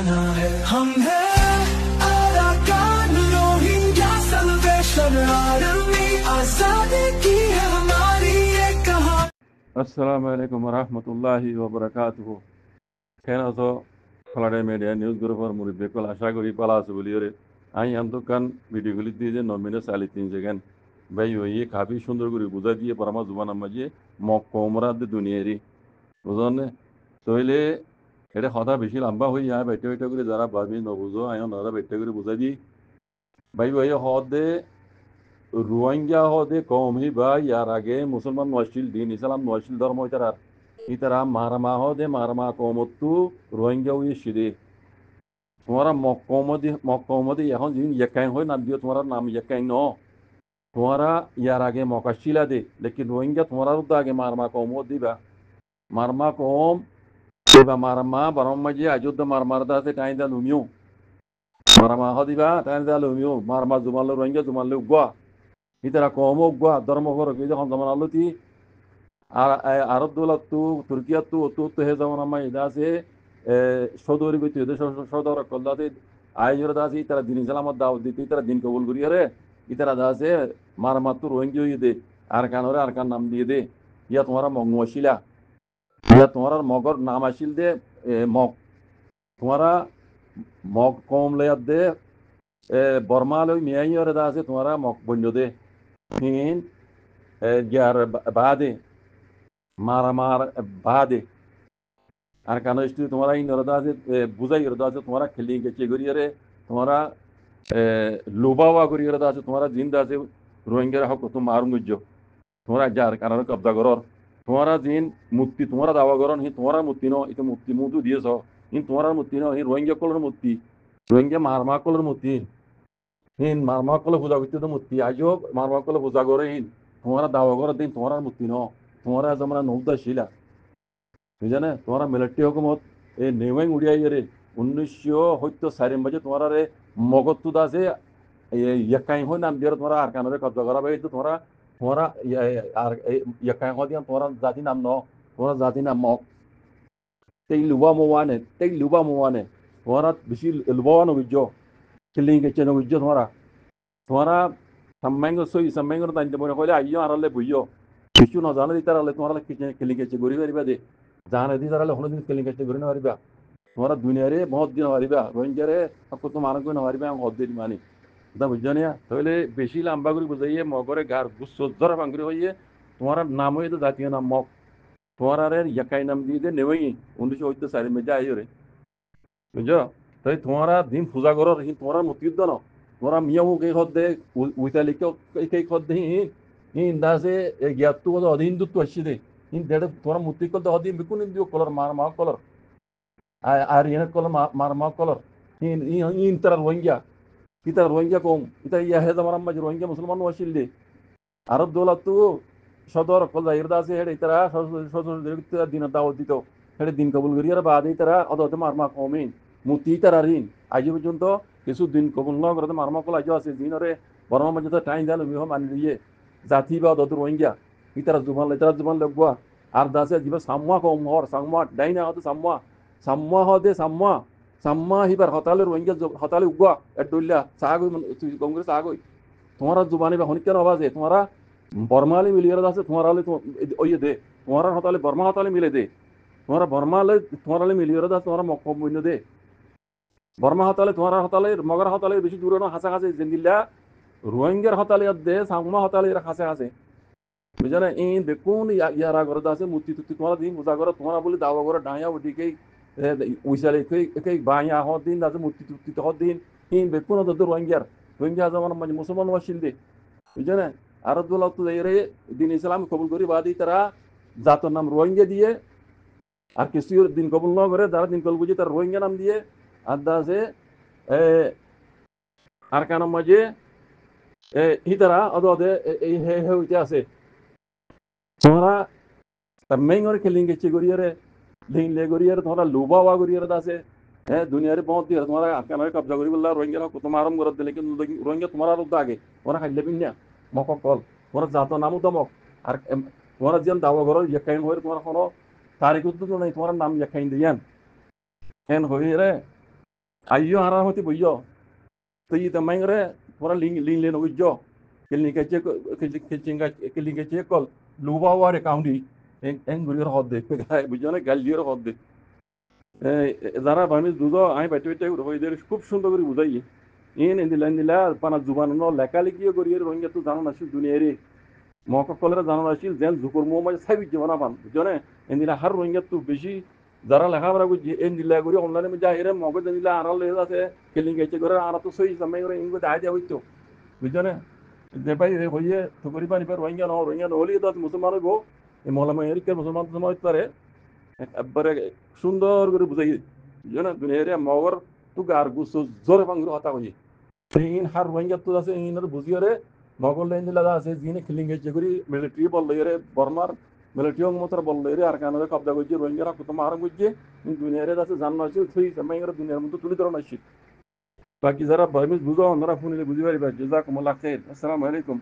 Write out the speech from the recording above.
जाना है। हम हैं अराकान रोहिंग्या सल्वेशन आर्मी, आजादी की है हमारी ये कहानी। আসসালামু আলাইকুম রহমতুল্লাহি ওবরাকাতুহু। কেন তো ফলাডে মিডিয়া নিউজ গ্রুপের মুরব্বী কল আশা করি পালা আছে বলি ওরে আমি আমদোকান ভিডিওগুলি দিয়ে যে নমিনে চালি তিন যেখান ভাই ওই কাফি সুন্দর করে বুঝা দিয়ে পরামা জুবান মাঝে মকমরা দুনিয়ারি বুঝনে তইলে এটা হতা বেশি লম্বা হয়ে যায় বেটে বেটে করে যারা ভাবি নবুঝো আয়ন ওরা বেটে করে বুঝা দিই ভাই ওই হদে রোহিঙ্গা হদে কম হি বা ইয়ার আগে মুসলমান নয়শীল দিন ইসলাম নয়শীল ধর্ম ইতারা মারমা হদে মারমা কমতু রোহিঙ্গা উই সিদে তোমারা মক্কমদি এখন যিনি ইয়াকাইন হয় নাম দিও তোমার নাম ইয়াকাইন ন তোমারা ইয়ার আগে মকাশিলা দে লেকিন রোহিঙ্গা তোমার তো আগে মারমা কমত দিবা মারমা কম দিবা মারমা বারম মাঝে আযোধ্য মারমার দাসে টাইম দা লুমিও মারমা হদিবা টাইম দা লুমিও মারমা জুমাল রোহিঙ্গা জুমাল উগা ইতারা কম উগা ধর্ম ফরক যখন জমান আলোতি আর আরব দৌলত তুর্কিয়া তো হে যেমন আমার এটা আছে সদৌরি বইতে সদর কল্লাতে আয়োজর দাসি তারা দিন ইসলামত দাওয়াত দিতে তারা দিন কবুল করি আরে ইতারা দাসে মারমাত্র রোহিঙ্গি হয়ে দে আর কানরে আর কান নাম দিয়ে দে ইয়া তোমার মগ নশিলা ইয়া তোমার মগর নাম আসিল দে মগ তোমারা মগ কম লেয়ার দে বর্মা লই মিয়াইরে দাসে তোমারা মগ বন্য দে হিন ইয়ার বাদে মারামার বাদে আর কেন তোমরা এই নরদা আছে বুঝাই রদা আছে তোমরা খেলি গেছে গরিয়ারে তোমরা লোবাওয়া গরিয়ারে আছে তোমরা জিন্দা আছে রোহিঙ্গার হক তো মারুম গুজ্জ তোমরা যার কারণ কবজা করর তোমরা জিন মুক্তি তোমরা দাওয়া করন হি তোমরা মুক্তি ন এটা মুক্তি মুতু দিয়েছ হি তোমরা মুক্তি ন হি রোহিঙ্গা কলর মুক্তি রোহিঙ্গা মারমা কলর মুক্তি হিন মারমা কল পূজা করতে তো মুক্তি আজও মারমা কল পূজা করে হিন তোমরা দাওয়া করার দিন তোমরা মুক্তি ন তোমরা যেমন নৌদা শিলা বুঝানে তোমরা মিলিটারি হুকুমত এই নেওয়াই উড়িয়াই রে 1974 বাজে তোমরা রে মগতুদ আছে ইয়াকাই হয় নাম দিয়ে তোমরা আর কানরে কবজা করা ভাই তো তোমরা তোমরা আর ইয়াকাই হয় দিয়া তোমরা জাতি নাম ন তোমরা জাতি নাম মগ তেই লুবা মোয়ানে তোমরা বেশি লুবাওয়া নবিজ্জ কিলিং গেছে নবিজ্জ তোমরা সাম্মাইঙ্গ দাইতে মনে কইলে আইও আরালে বইও কিছু না জানে দিতার আলে তোমরা কিলিং গেছে গরি পারিবা দে জানে দিতার আলে হলো দিন কিলিং গেছে গরি না পারিবা তোমরা দুনিয়ারে বহুত দিন পারিবা রোহিঙ্গারে তো মানুষ না পারিবা হদ্দের মানি এটা বুঝছো না তাহলে বেশি লম্বা করে বুঝাইয়ে মগরে গার গুসর ভাঙ্গুরি হইয়ে তোমার নাম হয়ে তো জাতীয় নাম মগ তোমার ইয়াকাই নাম দিয়ে দে নেওয়াই 1974 মেজা আইও রে বুঝছো তাই তোমারা দিন পূজা করো তোমার মুক্তিযুদ্ধ ন তোমরা মিয়াও কে খদ দে উইতালিকে কে খদ দে হিন দাসে জ্ঞাতু অধীনদুত্ব আসছে দে হিন দেড় তোমরা মুক্তি করতে অধীন বিকুন দিও কলর মারমা কলর আর ইন কলর মারমা কলর হিন ইন তারা রোহিঙ্গা কম ইতা ইয়া হে জামার মাঝে রোহিঙ্গা মুসলমান ওয়াসিল দে আরব দৌলত সদর কল জাহিরদা আছে হেডে তারা সদর দিন দাওয়াত দিত হেডে দিন কবুল করিয়ার বাদে তারা অদতে মারমা কমিন মুক্তি তারা ঋণ আজ পর্যন্ত কিছু দিন কবুল ন করতে মারমা কল আজ আছে দিনরে বর্মা মাঝে তো টাইম দিল মিহ মানি দিয়ে জাতি বা অদত রোহিঙ্গা ইতারা জুবান লগবা আর দাসে জীব সাম্মা কম হর সাম্মা ডাইনা হতে সাম্মা হদে সাম্মা হিবার হতালে রোহিঙ্গা হতালে উগা এডুল্লা সাগই কংগ্রেস আগই তোমার জুবানি বা হনিকেন আওয়াজে তোমারা বর্মালে মিলিয়ে আছে তোমার আলে ওই দে তোমার হতালে বর্মা হতালে মিলে দে তোমারা তোমার মিলিয়ে আছে তোমার মকম বন্য দে বর্মা হতালে তোমার হতালে মগর হতালে বেশি দূরে ন হাসা হাসে জিন্দিল্লা রোহিঙ্গার হতালে দে সাম্মা হতালে হাসে হাসে বুঝানে এই দেখুন ইয়ারা ঘরত আছে মূর্তি তুর্তি তোমার দিন পূজা করো তোমার বলে দাওয়া করে ডাইয়া ওদিকে উইসালে বাঁয়া হত দিন আছে মূর্তি তুর্তি হত দিন এই দেখুন রোহিঙ্গা যেমন মানে মুসলমান ওয়াসিল দে বুঝানে আরব দৌলত রে দিন ইসলাম কবুল করি বাদি তারা জাতর নাম রোহিঙ্গা দিয়ে আর কিছু দিন কবুল ন করে যারা দিন কবুল বুঝে তার রোহিঙ্গা নাম দিয়ে আর আছে আর কান মাঝে হিতারা অদে এই হইতে আছে তোমরা মেঙ্গর খেলিং গেছে গড়িয়ারে লিং লে গড়িয়ারে তোমরা লুবাওয়া গড়িয়ারে আছে দুনিয়ারে বহুত দিয়ে তোমরা আকানারে কবজা করি বললা রোহিঙ্গা তোমার আরম করত দিলে কিন্তু রোহিঙ্গা তোমার আর আগে তোমরা খাইলে পিন্না মক কল তোমরা জাত নামও দমক আর তোমরা যেন দাওয়া করো ইয়াকাইন হয়ে তোমার কোনো তারিখ তো নাই তোমার নাম ইয়াকাইন দিয়ান হেন হই রে ayo hara hoti boyo to yi ta mangre pora ling le no jo kelni ke che ke chinga kelni ke che kol luba ware county en guri hodde pe gai bujone gal jiro hodde যারা Burmese দুধ আমি বাইতে বাইতে এদের খুব সুন্দর করে বুঝাই ইন দিলা পানা জুবান লেখালেখিও করি রোহিঙ্গা তো জানো নাছিল দুনিয়ারে মহাকলেরা জানো নাছিল যেন জুকর মোহাম্মদ সাইবিক জীবনা পান বুঝনে এন দিলা হার রোহিঙ্গা তো বেশি যারা লেখাপড়া করছে এন দিলা করি অনলাইনে যা এর মগজ দিলা আড়াল লেগে আছে কেলিং গেছে করে আর তো সই সামাই করে ইনগো দায় দেওয়া হইতো বুঝনে যে ভাই হইয়ে তো করি পানি রোহিঙ্গা নহলে তো মুসলমান হইব এই মলামা এরিকের মুসলমান তো হইতে পারে একবারে সুন্দর করে বুঝাই জানা দুনিয়ারে মগর তু গার গুছো জোরে ভাঙরে হতা হই ইন হার রোহিঙ্গা তো আছে ইনার বুঝিয়ারে মগল লাইন দিলা আছে জিনে খিলিং গেছে করি মিলিটারি বল লইরে বর্মার মিলিটারি মতর বল লইরে আর কানরে কবজা করছে রোহিঙ্গারা কত মারম করছে দুনিয়ারে আছে জান্ন আছে সেই সময়রে দুনিয়ার মধ্যে তুলি ধরন আছে বাকি যারা ভাইমিস বুঝো ওনারা ফোনে বুঝি পারিবা জাযাকুমুল্লাহ খাইর আসসালামু আলাইকুম